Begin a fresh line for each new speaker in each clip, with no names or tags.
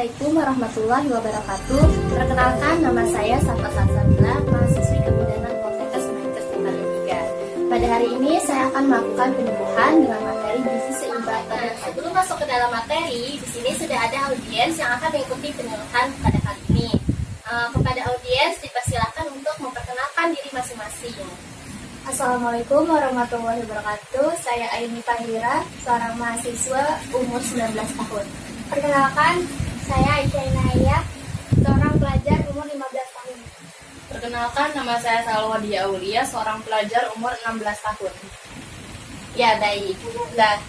Assalamualaikum warahmatullahi wabarakatuh. Perkenalkan, nama saya Safa Salsabila, mahasiswi Kebidanan Poltekkes Menkes Tingkat 3. Pada hari ini saya akan melakukan penyembuhan dengan materi gizi seimbang. Sebelum masuk ke dalam materi, di sini sudah ada audiens yang akan mengikuti penyuluhan pada kali ini. Kepada audiens dipersilakan untuk memperkenalkan diri masing-masing.
Assalamualaikum warahmatullahi wabarakatuh. Saya Aini Tahira, seorang mahasiswa umur 19 tahun. Perkenalkan, saya Aisyah Inaya, seorang pelajar umur 15 tahun.
Perkenalkan, nama saya Salwadia Aulia, seorang pelajar umur 16 tahun.
Ya, baik. Nah,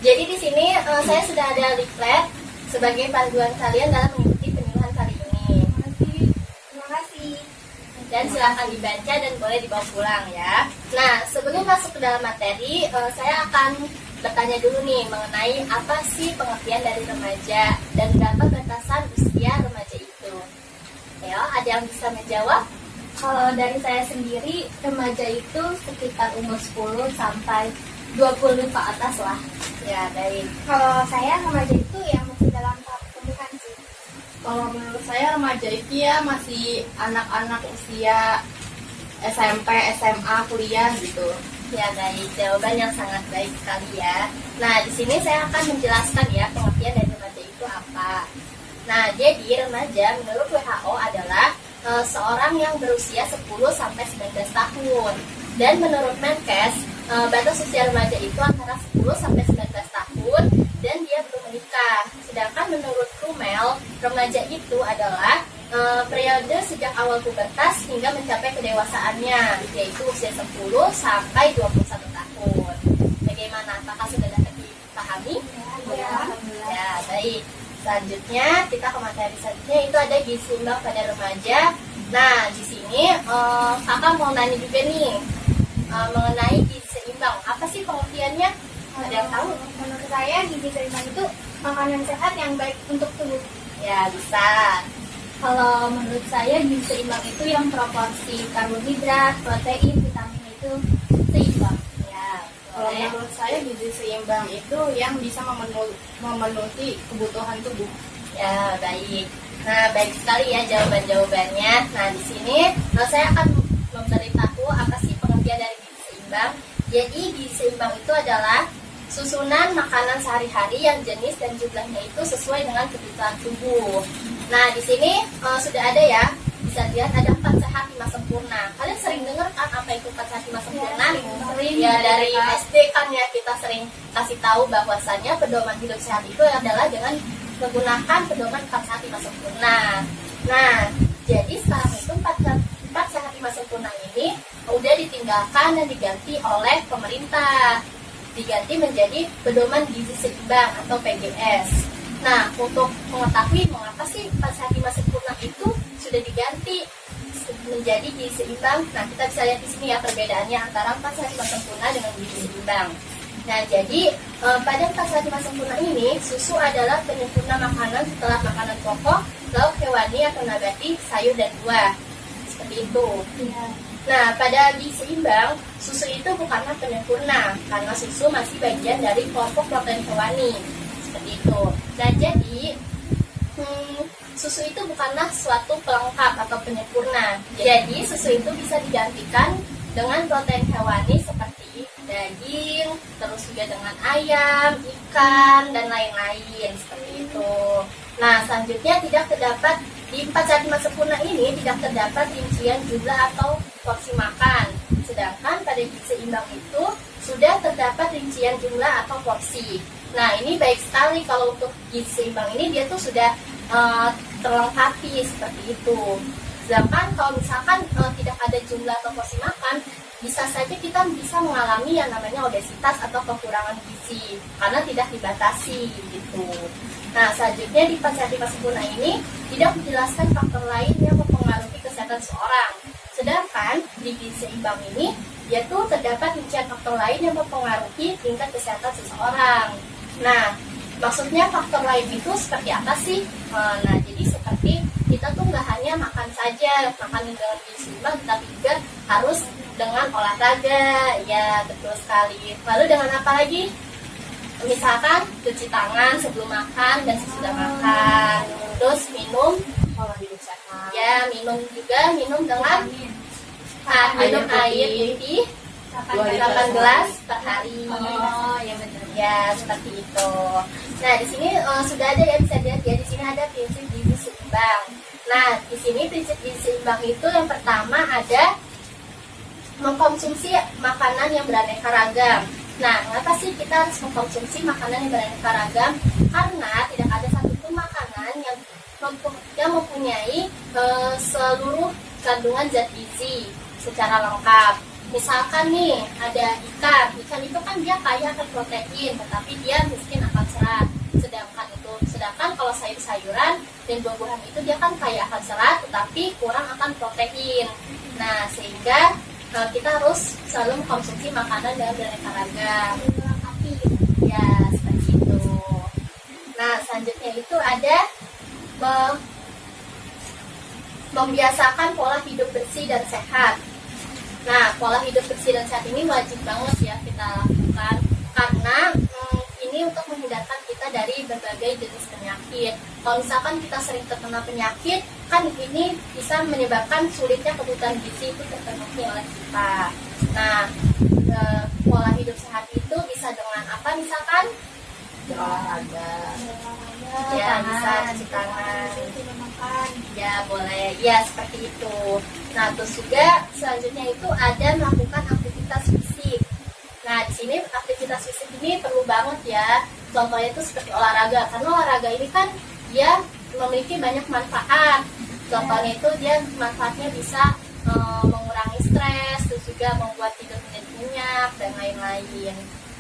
jadi di sini saya sudah ada leaflet sebagai panduan kalian dalam mengikuti penyuluhan kali ini.
Terima kasih.
Dan silakan dibaca dan boleh dibawa pulang ya. Nah, sebelum masuk ke dalam materi, saya akan bertanya dulu nih mengenai apa sih pengertian dari remaja dan berapa batasan usia remaja itu. Ya, ada yang bisa menjawab?
Kalau dari saya sendiri, remaja itu sekitar umur 10 sampai 20 ke atas lah.
Ya, baik.
Kalau saya remaja itu yang masih dalam tahap pertumbuhan sih.
Kalau menurut saya remaja itu ya masih anak-anak usia SMP, SMA, kuliah gitu.
Ya, baik. Jawaban yang sangat baik sekali ya. Nah, di sini saya akan menjelaskan ya pengertian dari remaja itu apa. Nah, jadi remaja menurut WHO adalah seorang yang berusia 10 sampai 19 tahun. Dan menurut Menkes, batas usia remaja itu antara 10 sampai 19 tahun dan dia belum menikah. Sedangkan menurut Rumel, remaja itu adalah periode sejak awal pubertas hingga mencapai kedewasaannya, yaitu usia 10 sampai 21 tahun. Bagaimana? Apakah sudah dapat dipahami? Ya, baik. Selanjutnya kita ke materi selanjutnya, itu ada gizi seimbang pada remaja. Nah, di sini kakak mau nanya juga nih mengenai gizi seimbang. Apa sih pengertiannya? Ada yang tahu?
Menurut saya, gizi seimbang itu makanan sehat yang baik untuk tubuh.
Ya, bisa.
Kalau menurut saya, gizi seimbang itu yang proporsi karbohidrat, protein, vitamin itu seimbang.
Ya,
Kalau
boleh.
menurut saya gizi seimbang itu yang bisa memenuhi kebutuhan tubuh.
Ya, baik. Nah, baik sekali ya jawaban-jawabannya. Nah, di sini saya akan memberitahu apa sih pengertian dari gizi seimbang. Jadi, gizi seimbang itu adalah susunan makanan sehari-hari yang jenis dan jumlahnya itu sesuai dengan kebutuhan tubuh. Nah, di sini sudah ada ya, bisa lihat ada 4 sehat 5 sempurna. Kalian sering dengar kan apa itu 4 sehat 5 sempurna?
sering.
Ya, dari SD kan ya kita sering kasih tahu bahwasannya pedoman hidup sehat itu adalah dengan menggunakan pedoman 4 sehat 5 sempurna. Nah, jadi sekarang itu 4 sehat 5 sempurna ini udah ditinggalkan dan diganti oleh pemerintah. Diganti menjadi pedoman gizi seimbang atau PGS. Nah, untuk mengetahui mengapa sih 4 sehat 5 sempurna itu sudah diganti menjadi gizi seimbang. Nah, kita bisa lihat di sini ya perbedaannya antara 4 sehat 5 sempurna dengan gizi seimbang. Nah, jadi pada 4 sehat 5 sempurna ini, susu adalah penyempurna makanan setelah makanan pokok, lauk hewani atau nabati, sayur dan buah. Seperti itu.
Ya.
Nah, pada gizi seimbang, susu itu bukanlah penyempurna, karena susu masih bagian dari kelompok protein hewani. Seperti itu. Nah, jadi susu itu bukanlah suatu pelengkap atau penyempurna. Jadi, susu itu bisa digantikan dengan protein hewani seperti daging, terus juga dengan ayam, ikan, dan lain-lain. Seperti itu. Nah, selanjutnya tidak terdapat di 4 sehat 5 sempurna ini tidak terdapat rincian jumlah atau porsi makan. Sedangkan pada gizi seimbang itu sudah terdapat rincian jumlah atau porsi. Nah, ini baik sekali kalau untuk gizi seimbang ini dia tuh sudah terlengkapi seperti itu. Sedangkan kalau misalkan tidak ada jumlah atau porsi makan, bisa saja kita bisa mengalami yang namanya obesitas atau kekurangan gizi karena tidak dibatasi gitu. Nah, selanjutnya di 4 sehat 5 sempurna ini tidak menjelaskan faktor lain yang mempengaruhi kesehatan seseorang. Sedangkan di gizi seimbang ini yaitu terdapat rincian faktor lain yang mempengaruhi tingkat kesehatan seseorang. Nah, maksudnya faktor lain itu seperti apa sih? Nah, jadi seperti kita tuh nggak hanya makan saja, makan dengan gizi seimbang, tapi juga harus dengan olahraga. Ya, betul sekali. Lalu dengan apa lagi? Misalkan cuci tangan sebelum makan dan sesudah makan. Terus minum,
Pola hidup sehat.
ya minum dengan minum air putih 8 gelas per hari.
Oh, ya benar.
Ya, seperti itu. Nah, di sini sudah ada ya, bisa dilihat ya, di sini ada prinsip gizi seimbang. Nah, di sini prinsip gizi seimbang itu yang pertama ada mengkonsumsi makanan yang beraneka ragam. Nah, mengapa sih kita harus mengkonsumsi makanan yang beraneka ragam? Karena tidak ada satupun makanan yang mempunyai seluruh kandungan zat gizi secara lengkap. Misalkan nih, ada ikan itu kan dia kaya akan protein, tetapi dia miskin akan serat. Sedangkan kalau sayur-sayuran dan buah-buahan itu dia kan kaya akan serat, tetapi kurang akan protein. Nah, sehingga kita harus selalu mengkonsumsi makanan dengan beraneka ragam. Ya, seperti itu. Nah, selanjutnya itu ada membiasakan pola hidup bersih dan sehat. Nah, pola hidup bersih dan sehat ini wajib banget ya kita lakukan karena ini untuk menghindarkan kita dari berbagai jenis penyakit. Kalau misalkan kita sering terkena penyakit, kan ini bisa menyebabkan sulitnya kebutuhan gizi itu terpenuhi oleh kita. Nah, pola hidup sehat itu bisa dengan apa misalkan?
Olahraga.
Ya, bisa cuci tangan. Ya, boleh. Ya, seperti itu. Nah, terus juga selanjutnya itu ada melakukan aktivitas fisik. Nah, di sini aktivitas fisik ini perlu banget ya. Contohnya itu seperti olahraga. Karena olahraga ini kan dia memiliki banyak manfaat. Contohnya itu dia manfaatnya bisa mengurangi stres, terus juga membuat tidur menjadi nyenyak dan lain-lain.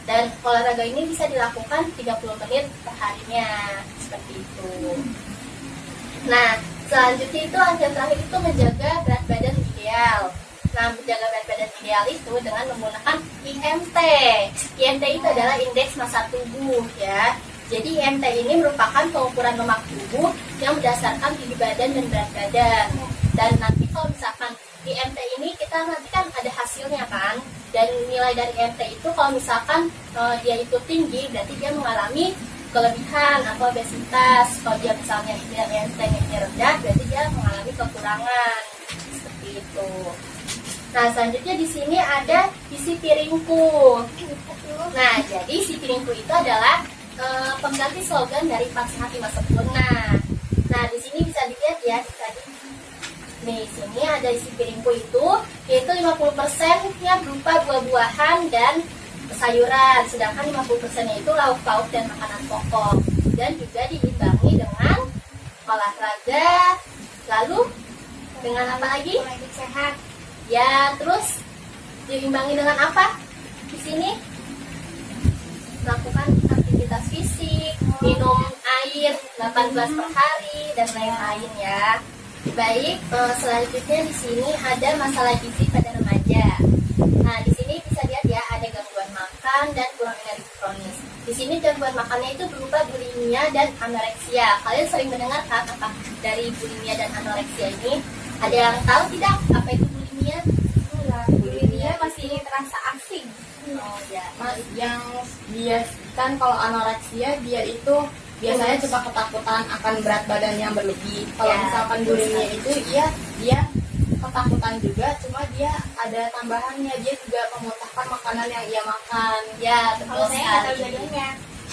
Dan olahraga ini bisa dilakukan 30 menit per harinya, seperti itu. Nah, selanjutnya itu yang terakhir itu menjaga berat badan ideal. Nah, menjaga berat badan ideal itu dengan menggunakan IMT. IMT itu adalah indeks massa tubuh ya. Jadi IMT ini merupakan pengukuran lemak tubuh yang berdasarkan tinggi badan dan berat badan. Dan nanti kalau misalkan IMT ini kita nanti kan ada hasilnya kan. Dan nilai dari IMT itu kalau misalkan dia itu tinggi berarti dia mengalami kelebihan atau obesitas. Kalau dia misalnya IMT-nya rendah berarti dia mengalami kekurangan. Seperti itu. Nah, selanjutnya di sini ada isi piringku. Nah, jadi isi piringku itu adalah pengganti slogan dari 4 Sehat 5 Sempurna. Nah, di sini bisa dilihat ya tadi. Nih, sini ada isi piringku itu yaitu 50%-nya berupa buah-buahan dan sayuran, sedangkan 50%-nya itu lauk pauk dan makanan pokok. Dan juga diimbangi dengan olahraga. Lalu dengan apa lagi?
Pola hidup sehat.
Ya, terus diimbangi dengan apa? Di sini melakukan aktivitas fisik, minum air 8 gelas per hari dan lain-lain ya. Baik, selanjutnya di sini ada masalah gizi pada remaja. Nah, di sini bisa lihat ya ada gangguan makan dan kurang energi kronis. Di sini gangguan makannya itu berupa bulimia dan anoreksia. Kalian sering mendengar kan apa dari bulimia dan anoreksia ini? Ada yang tahu tidak apa itu bulimia?
Bulimia masih terasa asing.
Oh ya.
Mas, yang dia kan kalau anoreksia dia itu biasanya cuma ketakutan akan berat badan yang berlebih. Kalau
Ya,
misalkan
betul
bulimia
sekali.
itu dia ketakutan juga, cuma dia ada tambahannya, dia juga memuntahkan makanan yang ia makan.
Ya, betul
Kalau saya nggak tahu
sekali.
bedanya.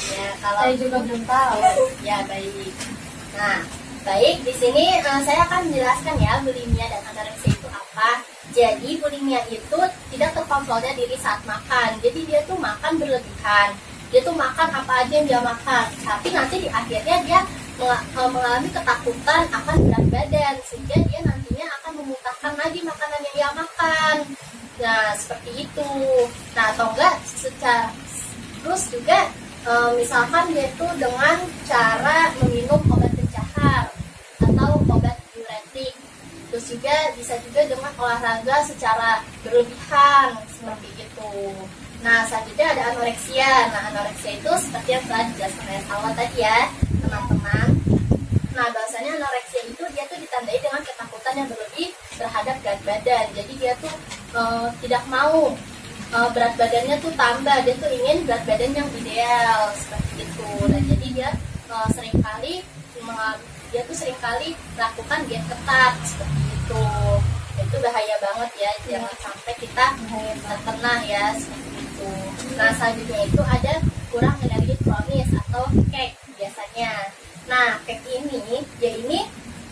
Ya, kalau
Saya juga belum tahu.
ya baik. Nah, baik di sini saya akan menjelaskan ya bulimia dan anoreksia itu apa. Jadi bulimia itu tidak terkontrolnya diri saat makan. Jadi dia tuh makan berlebihan. Dia tuh makan apa aja yang dia makan. Tapi nanti di akhirnya dia mengalami ketakutan akan berat badan sehingga dia nantinya akan memuntahkan lagi makanan yang dia makan. Nah, seperti itu. Nah, atau enggak secara terus juga misalkan dia itu dengan cara meminum obat pencahar atau obat diuretik. Terus juga bisa juga dengan olahraga secara berlebihan seperti itu. Nah, selanjutnya ada anoreksia. Nah, anoreksia itu seperti yang telah dijelaskan oleh Salwa tadi ya, teman-teman. Nah, bahwasanya anoreksia itu dia tuh ditandai dengan ketakutan yang berlebih terhadap berat badan. Jadi dia tuh tidak mau berat badannya tuh tambah, dia tuh ingin berat badan yang ideal seperti itu. Nah jadi dia seringkali melakukan diet ketat seperti itu. Itu bahaya banget ya, jangan sampai kita terkena ya seperti itu. Nah selanjutnya itu ada kurang energi kronis atau cake biasanya. Nah cake ini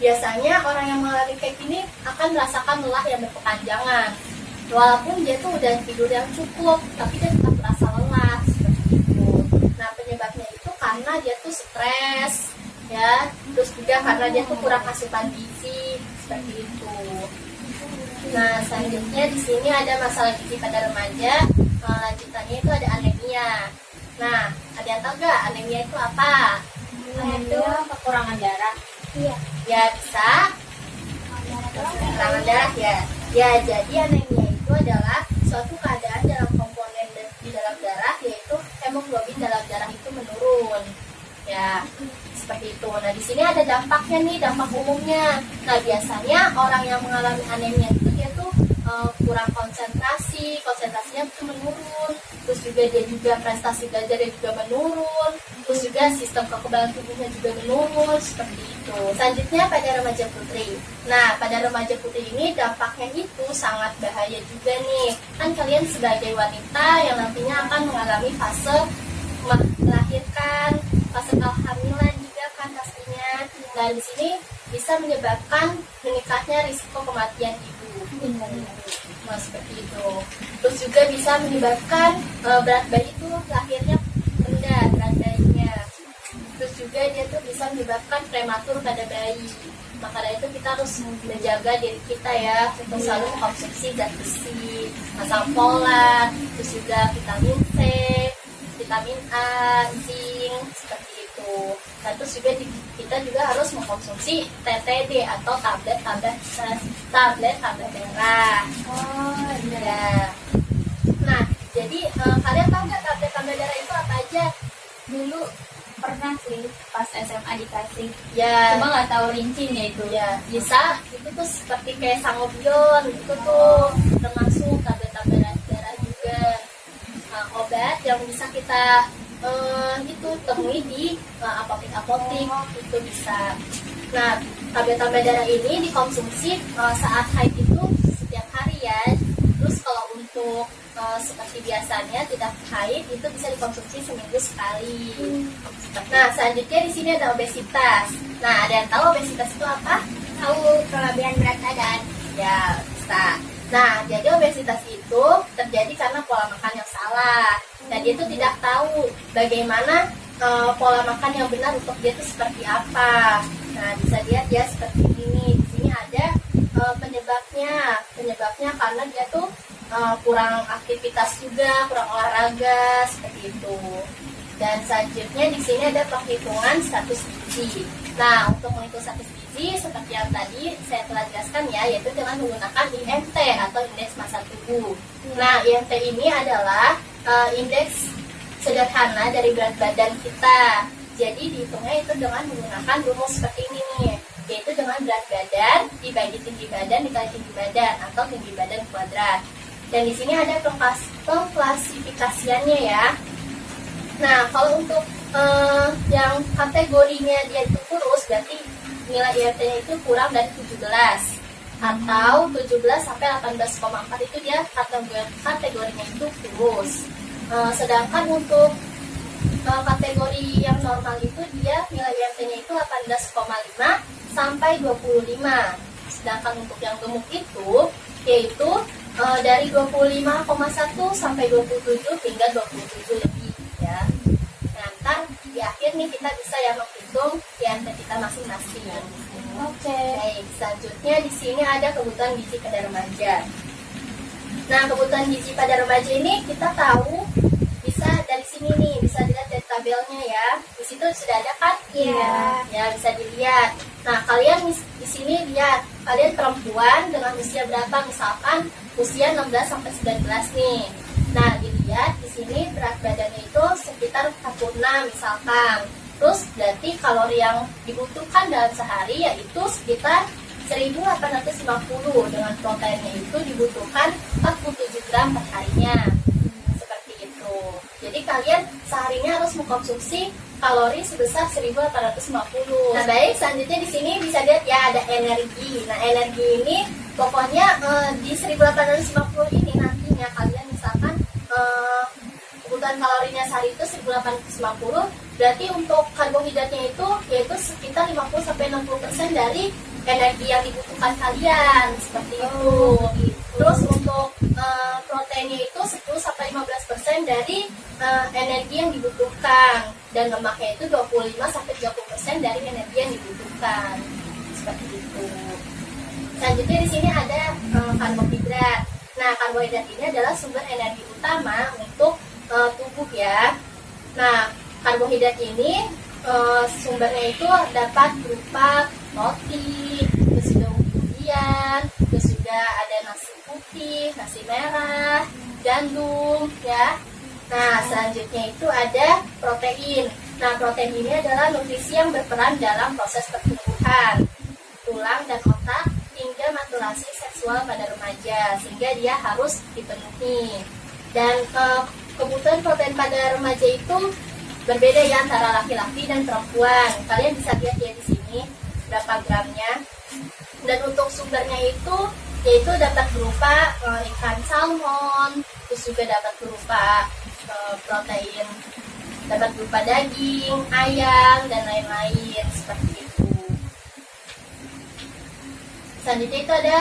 biasanya orang yang mengalami cake ini akan merasakan lelah yang berkepanjangan. Walaupun dia tuh udah tidur yang cukup, tapi dia tetap merasa lelah seperti itu. Nah penyebabnya itu karena dia tuh stres ya, terus juga karena dia tuh kurang asupan gizi seperti itu. Nah selanjutnya di sini ada masalah gizi pada remaja. Lanjutannya itu ada anemia. Nah ada yang tahu gak anemia itu apa?
Anemia kekurangan darah.
Iya.
Ya bisa kekurangan darah ya. Ya jadi anemia itu adalah suatu keadaan dalam komponen di dalam darah, yaitu hemoglobin dalam darah itu menurun. Ya seperti itu. Nah di sini ada dampaknya nih, dampak umumnya. Nah biasanya orang yang mengalami anemia itu dia tuh kurang konsentrasinya itu menurun. Terus juga dia juga prestasi belajarnya juga menurun. Terus juga sistem kekebalan tubuhnya juga menurun seperti itu. Selanjutnya pada remaja putri. Nah pada remaja putri ini dampaknya itu sangat bahaya juga nih. Kan kalian sebagai wanita yang nantinya akan mengalami fase melahirkan, fase kehamilan juga kan pastinya. Nah di sini bisa menyebabkan meningkatnya risiko kematian ibu. Nah seperti itu. Terus juga bisa menyebabkan berat bayi itu lahirnya rendah berat bayinya. Terus juga dia tuh bisa menyebabkan prematur pada bayi. Maka dari itu kita harus menjaga diri kita ya untuk selalu mengkonsumsi zat besi, asam folat, terus juga vitamin C, vitamin A, zinc seperti itu. Nah, terus juga kita juga harus mengkonsumsi TTD atau tablet darah.
Oh
Ya. Nah, jadi kalian tahu nggak tablet darah itu apa aja?
Dulu pernah sih pas SMA dikasih,
Ya.
cuma nggak tahu rincinya itu.
Ya, bisa itu tuh seperti kayak sangobion itu tuh termasuk tablet darah juga. Nah, obat yang bisa kita itu temui di apotek itu bisa. Nah, tablet darah ini dikonsumsi saat haid itu setiap hari ya. Terus kalau untuk seperti biasanya tidak haid itu bisa dikonsumsi seminggu sekali. Nah, selanjutnya di sini ada obesitas. Nah, ada yang tahu obesitas itu apa?
Tahu kelebihan berat badan.
Ya, bisa. Nah, jadi obesitas itu terjadi karena pola makan yang salah. Nah, dia itu tidak tahu bagaimana pola makan yang benar untuk dia itu seperti apa. Nah, bisa lihat ya seperti ini. Di sini ada penyebabnya karena dia tuh kurang aktivitas juga, kurang olahraga seperti itu. Dan selanjutnya di sini ada perhitungan status gizi. Nah, untuk menghitung status gizi seperti yang tadi saya telah jelaskan ya, yaitu dengan menggunakan IMT atau indeks massa tubuh. Nah, IMT ini adalah indeks sederhana dari berat badan kita. Jadi dihitungnya itu dengan menggunakan rumus seperti ini nih, yaitu dengan berat badan dibagi tinggi badan dikali tinggi badan atau tinggi badan kuadrat. Dan di sini ada pengklasifikasiannya ya. Nah, kalau untuk yang kategorinya dia itu kurus, berarti nilai IMT-nya itu kurang dari 17 atau 17 sampai 18,4 itu dia kategorinya itu kurus. Sedangkan untuk kategori yang normal itu dia nilai IMT-nya itu 18,5 sampai 25. Sedangkan untuk yang gemuk itu yaitu dari 25,1 sampai 27 hingga 27 lebih ya. Nah, ntar di akhir nih kita bisa ya menghitung IMT kita masing-masing.
Oke.
Baik, selanjutnya di sini ada kebutuhan gizi pada remaja. Nah, kebutuhan gizi pada remaja ini kita tahu bisa dari sini nih, bisa dilihat dari tabelnya ya. Di situ sudah ada kan?
Iya.
Ya, bisa dilihat. Nah, kalian di sini lihat, kalian perempuan dengan usia berapa? Misalkan usia 16 sampai 19 nih. Nah, dilihat di sini berat badannya itu sekitar 46 misalkan. Terus berarti kalori yang dibutuhkan dalam sehari yaitu sekitar 1850, dengan proteinnya itu dibutuhkan 47 gram per harinya. Jadi kalian seharinya harus mengkonsumsi kalori sebesar 1850. Nah, baik, selanjutnya di sini bisa lihat ya ada energi. Nah, energi ini pokoknya di 1850 ini nantinya kalian misalkan kebutuhan kalorinya sehari itu 1850, berarti untuk karbohidratnya itu yaitu sekitar 50-60% dari energi yang dibutuhkan kalian, seperti itu. Terus untuk proteinnya itu 10-15% dari energi yang dibutuhkan, dan lemaknya itu 25-30% dari energi yang dibutuhkan, seperti itu. Selanjutnya di sini ada karbohidrat. Nah, karbohidrat ini adalah sumber energi utama untuk tubuh ya. Nah, karbohidrat ini sumbernya itu dapat berupa roti, terus juga durian, terus juga ada nasi putih, nasi merah, gandum ya. Nah, selanjutnya itu ada protein. Nah, protein ini adalah nutrisi yang berperan dalam proses pertumbuhan tulang dan otak hingga maturasi seksual pada remaja, sehingga dia harus dipenuhi. Dan kebutuhan protein pada remaja itu berbeda ya antara laki-laki dan perempuan. Kalian bisa lihat ya di sini berapa gramnya. Dan untuk sumbernya itu yaitu dapat berupa ikan salmon, terus juga dapat berupa protein, dapat berupa daging, ayam, dan lain-lain seperti itu. Selanjutnya itu ada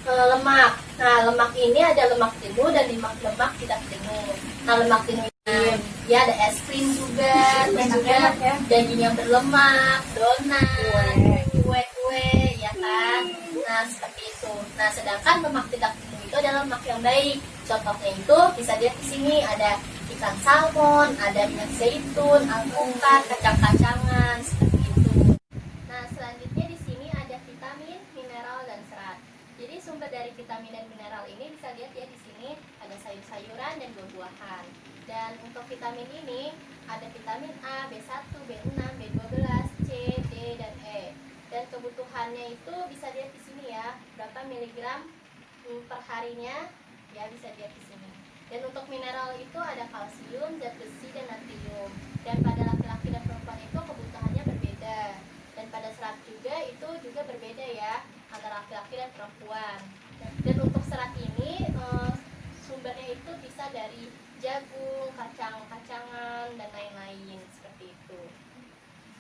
lemak. Nah, lemak ini ada lemak jenuh dan lemak tidak jenuh. Nah, lemak jenuh ini ya ada es krim juga, terus juga daging yang berlemak, donat, kue-kue, ya kan? Nah, seperti itu. Nah, sedangkan lemak tidak jenuh itu adalah lemak yang baik. Contohnya itu bisa dilihat di sini ada ikan salmon, ada minyak zaitun, alpukat, kacang-kacangan, seperti itu. Nah, selanjutnya di sini ada vitamin, mineral, dan serat. Jadi sumber dari vitamin dan mineral ini bisa lihat ya di sini ada sayur-sayuran dan buah-buahan. Dan untuk vitamin ini ada vitamin A, B1, B6, B12, C, D, dan E. Dan kebutuhannya itu bisa lihat di sini ya, berapa miligram per harinya, ya bisa lihat di sini. Dan untuk mineral itu ada kalsium, zat besi, dan natrium. Dan pada laki-laki dan perempuan itu kebutuhannya berbeda. Dan pada serat juga itu juga berbeda ya antara laki-laki dan perempuan. Dan untuk serat ini sumbernya itu bisa dari jagung, kacang-kacangan, dan lain-lain seperti itu.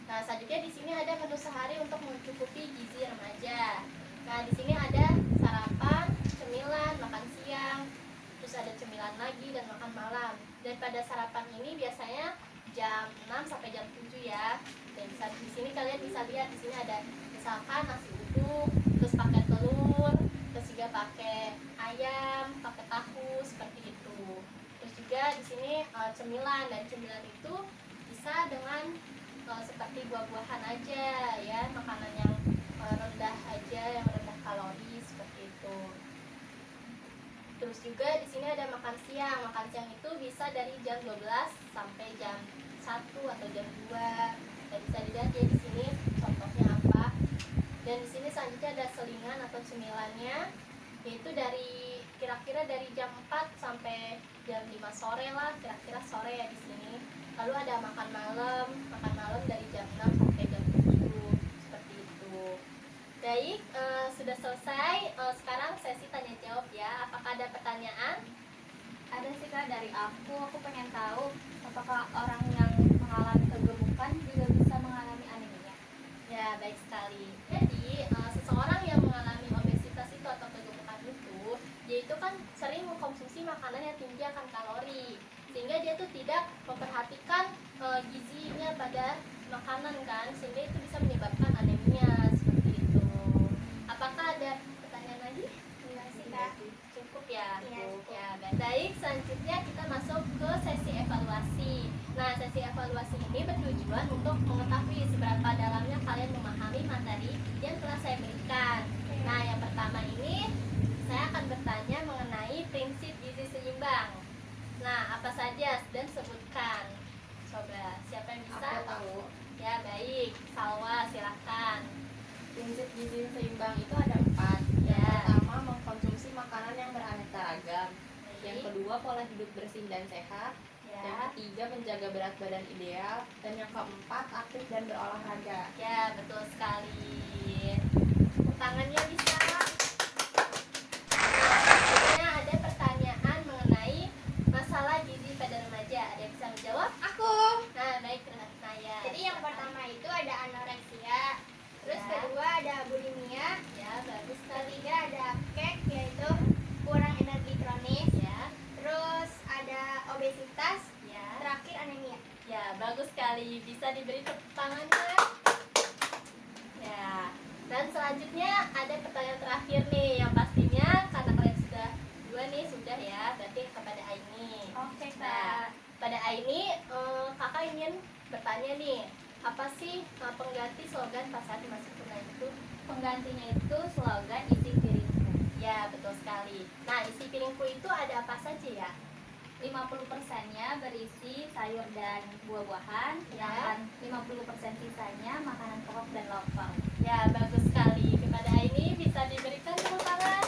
Nah, selanjutnya di sini ada menu sehari untuk mencukupi gizi remaja. Nah, di sini ada sarapan, cemilan, makan siang, terus ada cemilan lagi dan makan malam. Dan pada sarapan ini biasanya jam 6 sampai jam 7 ya. Dan di sini kalian bisa lihat di sini ada misalkan nasi uduk, terus pakai telur, terus juga pakai ayam, pakai tahu seperti itu. Terus juga di sini cemilan, dan cemilan itu bisa dengan seperti buah-buahan aja ya, makanan yang rendah aja, yang rendah kalori seperti itu. Terus juga di sini ada makan siang. Makan siang itu bisa dari jam 12 sampai jam 1 atau jam 2. Dan bisa dilihat ya di sini contohnya apa. Dan di sini selanjutnya ada selingan atau cemilannya, yaitu dari kira-kira dari jam 4 sampai jam 5 sore lah, kira-kira sore ya di sini. Lalu ada makan malam dari jam 6 sampai jam 7 seperti itu. Baik, sudah selesai. Sekarang sesi tanya jawab ya. Apakah ada pertanyaan?
Ada sih Kak, dari aku pengen tahu apakah orang yang mengalami kegemukan juga bisa mengalami anemia.
Ya, baik sekali. Jadi, seseorang yang mengalami obesitas itu atau kegemukan itu, dia itu kan sering mengkonsumsi makanan yang tinggi akan kalori, sehingga dia tuh tidak memperhatikan gizinya pada makanan kan, sehingga itu bisa menyebabkan anemia seperti itu. Apakah ada pertanyaan lagi?
Iya sih Kak.
Cukup ya?
Iya, cukup.
Ya, baik. Selanjutnya kita masuk ke sesi evaluasi. Nah, sesi evaluasi ini bertujuan untuk mengetahui seberapa dalamnya kalian memahami materi yang telah saya berikan. Nah, yang pertama ini saya akan bertanya mengenai prinsip gizi seimbang. Nah, apa saja dan sebutkan. Coba, siapa yang bisa?
Aku tahu.
Ya, baik. Salwa, silakan.
Prinsip gizi seimbang itu ada 4.
Ya.
Yang pertama, mengkonsumsi makanan yang beraneka ragam.
Baik.
Yang kedua, pola hidup bersih dan sehat.
Ya. Ya.
Yang ketiga, menjaga berat badan ideal. Dan yang keempat, aktif dan berolahraga.
Ya, betul sekali. Tepuk tangannya bisa. Selanjutnya ada pertanyaan mengenai masalah gizi pada remaja. Ada yang bisa menjawab?
Aku.
Nah, baik Naya.
Jadi yang pertama itu ada anoreksia, terus
Ya.
kedua ada bulimia,
Ya, bagus sekali.
ketiga ada kek yaitu kurang energi kronis,
Ya,
terus ada obesitas,
ya.
terakhir anemia.
Ya, bagus sekali. Bisa diberi tepuk tangannya. Ya. Dan selanjutnya ada pertanyaan terakhir nih, yang pastinya karena kalian sudah dua nih, sudah ya. Berarti kepada Aini.
Oke
Nah, pada Aini, kakak ingin bertanya nih, apa sih pengganti slogan pas saat masuk tunai itu?
Penggantinya itu slogan isi piringku.
Ya, betul sekali. Nah, isi piringku itu ada apa saja ya?
50%-nya berisi sayur dan buah-buahan, sedangkan 50% sisanya makanan pokok dan lauk pauk.
Ya, bagus sekali. Kepada Aini bisa diberikan tepuk tangan.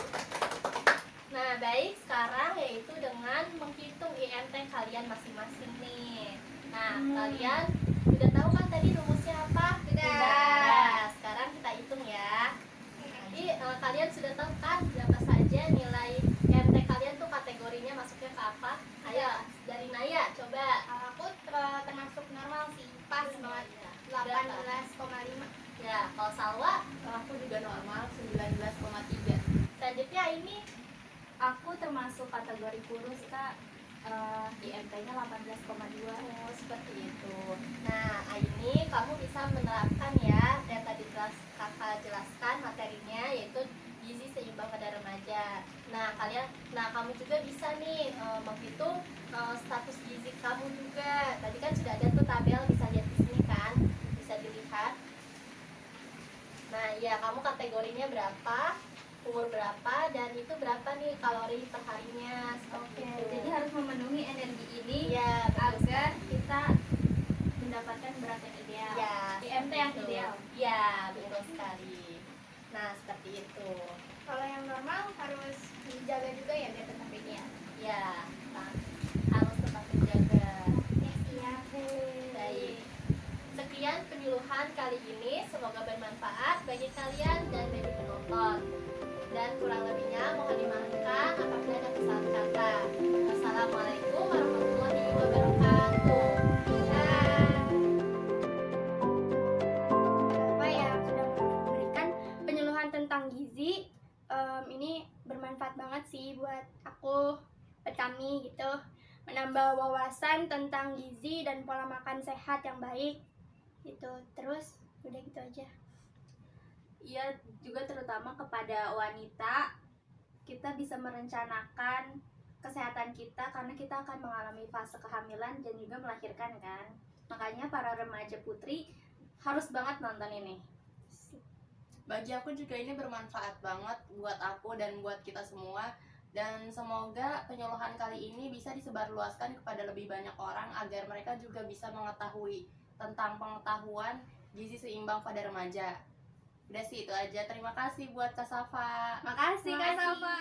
Nah, baik, sekarang yaitu dengan menghitung IMT kalian masing-masing nih. Nah, kalian sudah tahu kan tadi rumusnya apa?
Sudah.
Nah, sekarang kita hitung ya. Jadi kalian sudah tahu kan berapa saja nilai IMT kalian tuh kategorinya masuknya ke apa? Ayo, dari Naya coba.
Kalau aku termasuk normal sih, pas banget
Berapa?
18,5.
Ya, kalau Salwa,
Kalau aku juga normal 19,3.
selanjutnya ini
Aku termasuk kategori kurus, Kak. IMT-nya 18,2.
oh, seperti itu. Nah, ini kamu bisa menerapkan ya yang tadi kakak jelaskan materinya, yaitu gizi seimbang pada remaja. Nah, kamu juga bisa nih menghitung status gizi kamu juga. Tadi kan sudah ada tuh tabel, bisa lihat di sini kan, bisa dilihat. Nah, ya kamu kategorinya berapa, umur berapa, dan itu berapa nih kalori per harinya. Seperti itu.
Jadi harus memenuhi energi ini
ya betul
agar
sekali.
kita mendapatkan berat yang ideal.
Ya,
IMT yang
betul.
ideal.
Ya, betul sekali. Nah, seperti itu.
Kalau yang normal harus dijaga juga ya biar tetap ideal.
Ya, harus tetap menjaga.
Ya siap.
Baik. Sekian penyuluhan kali ini, semoga bermanfaat bagi kalian dan bagi penonton. Dan kurang lebihnya mohon dimaafkan apabila ada kesalahan kata. Wassalamualaikum warahmatullahi wabarakatuh.
Bapak yang sudah memberikan penyuluhan tentang gizi. Ini bermanfaat banget sih buat aku, buat kami gitu, menambah wawasan tentang gizi dan pola makan sehat yang baik gitu. Terus udah gitu aja.
Iya, juga terutama kepada wanita, kita bisa merencanakan kesehatan kita karena kita akan mengalami fase kehamilan dan juga melahirkan kan. Makanya para remaja putri harus banget nonton ini.
Bagi aku juga ini bermanfaat banget buat aku dan buat kita semua. Dan semoga penyuluhan kali ini bisa disebarluaskan kepada lebih banyak orang agar mereka juga bisa mengetahui tentang pengetahuan gizi seimbang pada remaja. Udah sih itu aja. Terima kasih buat Kak Safa.
Makasih Kak
Makasih.
Salva.